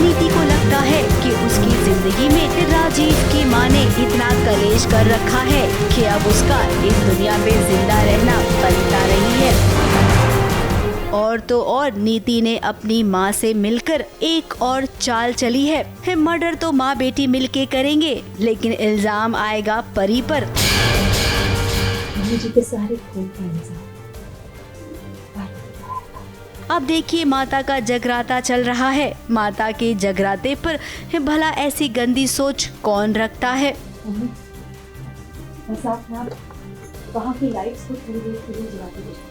नीति को लगता है कि उसकी जिंदगी में राजीव की मां ने इतना कलेश कर रखा है कि अब उसका इस दुनिया में जिंदा रहना बनता नहीं है। और तो और नीति ने अपनी माँ से मिलकर एक और चाल चली है। मर्डर तो माँ बेटी मिलके करेंगे, लेकिन इल्जाम आएगा परी पर। मुझे के सारे खून का इल्जाम। अब देखिए माता का जगराता चल रहा है। माता के जगराते पर भला ऐसी गंदी सोच कौन रखता है। वहाँ की लाइट्स को थोड़ी देर के लिए जला दीजिए।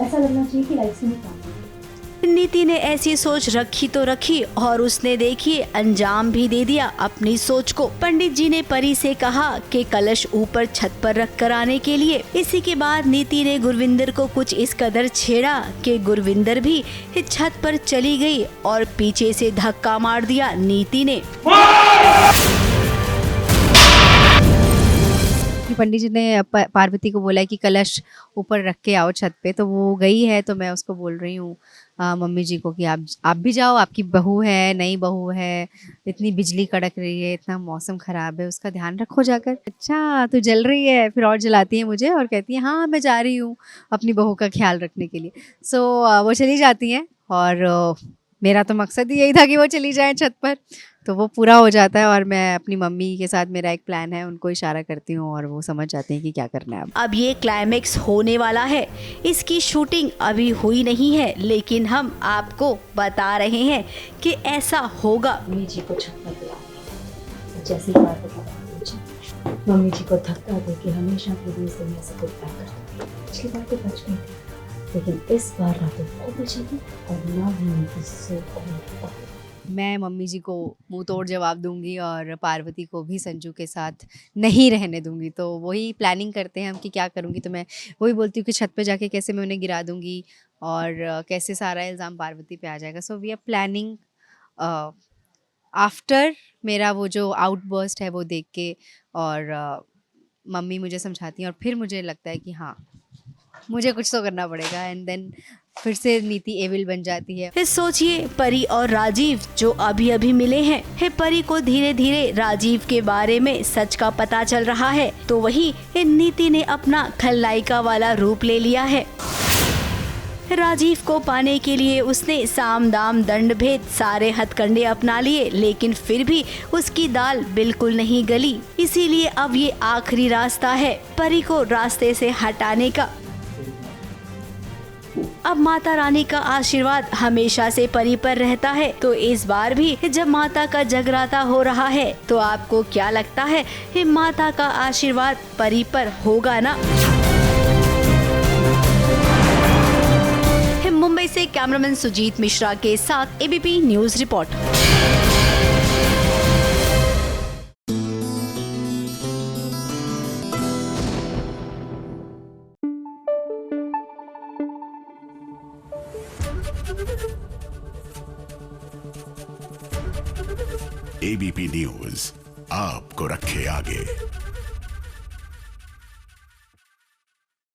ऐसा लगना चाहिए कि लाइट्स नहीं काम कर रही। नीति ने ऐसी सोच रखी तो रखी और उसने देखिए अंजाम भी दे दिया अपनी सोच को। पंडित जी ने परी से कहा कि कलश ऊपर छत पर रख कर आने के लिए। इसी के बाद नीति ने गुरविंदर को कुछ इस कदर छेड़ा कि गुरविंदर भी छत पर चली गई और पीछे से धक्का मार दिया नीति ने। पंडित जी ने पार्वती को बोला कि कलश ऊपर रख के आओ छत पे, तो वो गई है। तो मैं उसको बोल रही हूँ मम्मी जी को कि आप भी जाओ, आपकी बहू है, नई बहू है, इतनी बिजली कड़क रही है, इतना मौसम खराब है, उसका ध्यान रखो जाकर। अच्छा तो जल रही है, फिर और जलाती है मुझे और कहती है हाँ मैं जा रही हूँ अपनी बहू का ख्याल रखने के लिए। सो वो चली जाती हैं और मेरा तो मकसद ही यही था कि वो चली जाए छत पर, तो वो पूरा हो जाता है। और मैं अपनी मम्मी के साथ मेरा एक प्लान है, उनको इशारा करती हूँ और वो समझ जाते हैं कि क्या करना है। अब ये क्लाइमेक्स होने वाला है। इसकी शूटिंग अभी हुई नहीं है, लेकिन हम आपको बता रहे हैं कि ऐसा होगा। मम्मी जी को छत पर बुला, जैसे ही मम्मी जी को धक्का देके हमेशा के लिए दुनिया से गुड बाय कर दूंगी। पिछली बार तो बच गई थी, लेकिन इस बार ना तो वो बचेगी और ना ही उनकी सोच। मैं मम्मी जी को मुंह तोड़ जवाब दूंगी और पार्वती को भी संजू के साथ नहीं रहने दूंगी। तो वही प्लानिंग करते हैं हम कि क्या करूंगी। तो मैं वही बोलती हूँ कि छत पे जाके कैसे मैं उन्हें गिरा दूंगी और कैसे सारा इल्ज़ाम पार्वती पे आ जाएगा। So we are planning after मेरा वो जो आउटबर्स्ट है वो देख के। और मम्मी मुझे समझाती हैं और फिर मुझे लगता है कि हाँ मुझे कुछ तो करना पड़ेगा। एंड देन फिर से नीति एविल बन जाती है। फिर सोचिए परी और राजीव जो अभी अभी मिले हैं, परी को धीरे धीरे राजीव के बारे में सच का पता चल रहा है, तो वही नीति ने अपना खलनायिका वाला रूप ले लिया है। राजीव को पाने के लिए उसने साम दाम दंड भेद सारे हथकंडे अपना लिए, लेकिन फिर भी उसकी दाल बिल्कुल नहीं गली। इसीलिए अब ये आखिरी रास्ता है परी को रास्ते से हटाने का। अब माता रानी का आशीर्वाद हमेशा से परी पर रहता है, तो इस बार भी जब माता का जगराता हो रहा है तो आपको क्या लगता है माता का आशीर्वाद परी पर होगा ना? मुंबई से कैमरामैन सुजीत मिश्रा के साथ ABP news report. ABP news आपको रखे आगे।